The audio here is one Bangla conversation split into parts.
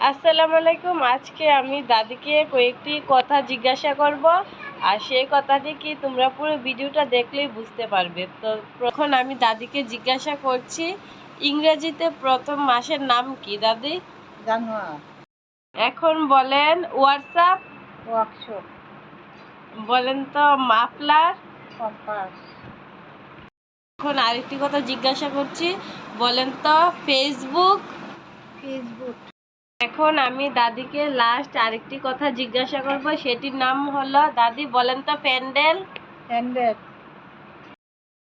আসসালামু আলাইকুম। আজকে আমি দাদিকে কয়েকটি কথা জিজ্ঞাসা করব, আর সেই কথাটি কি তোমরা পুরো ভিডিওটা দেখলেই বুঝতে পারবে। তো এখন আমি দাদিকে জিজ্ঞাসা করছি, ইংরেজিতে প্রথম মাসের নাম কি দাদি? জানুয়ারি। এখন বলেন হোয়াটসঅ্যাপ। ওয়ার্কশপ। বলেন তো মাফলার। কম্পাস। এখন আরেকটি কথা জিজ্ঞাসা করছি, বলেন তো ফেসবুক। ফেসবুক। এখন আমি দাদিকে লাস্ট আরেকটি কথা জিজ্ঞাসা করব, সেটির নাম হলো, দাদি বলেন তো প্যান্ডেল। হ্যান্ডেল।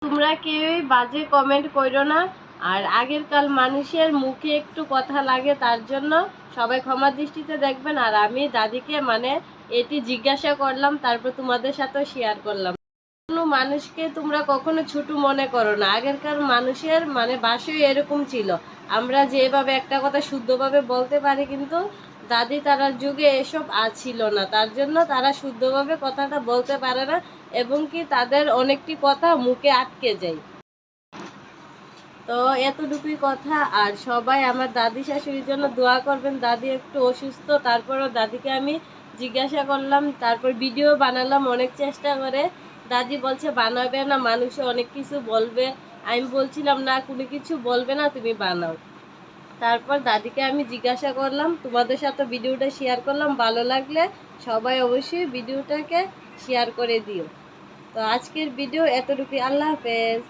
তোমরা কেউই বাজে কমেন্ট করো না, আর আগেরকার মানুষের মুখে একটু কথা লাগে, তার জন্য সবাই ক্ষমা দৃষ্টিতে দেখবেন। আর আমি দাদিকে এটি জিজ্ঞাসা করলাম, তারপর তোমাদের সাথেও শেয়ার করলাম। কোনো মানুষকে তোমরা কখনো ছোট মনে করো না। আগেরকার মানুষের ভাষাই এরকম ছিল। আমরা যেভাবে একটা কথা শুদ্ধভাবে বলতে পারি, কিন্তু দাদি তারার যুগে এসব ছিল না, তার জন্য তারা শুদ্ধভাবে কথাটা বলতে পারে না, এবং কি তাদের অনেকটি কথা মুখে আটকে যায়। তো এতটুকুই কথা। আর সবাই আমার দাদি শাশুড়ির জন্য দোয়া করবেন। দাদি একটু অসুস্থ, তারপরও দাদিকে আমি জিজ্ঞাসা করলাম, তারপর ভিডিও বানালাম অনেক চেষ্টা করে। দাদি বলছে বানাবে না, মানুষে অনেক কিছু বলবে। আমি বলছিলাম না, কোনো কিছু বলবে না, তুমি বানাও। তারপর দাদিকে আমি জিজ্ঞাসা করলাম, তোমাদের সাথে ভিডিওটা শেয়ার করলাম। ভালো লাগলে সবাই অবশ্যই ভিডিওটাকে শেয়ার করে দিও। তো আজকের ভিডিও এতটুকুই। আল্লাহ হাফেজ।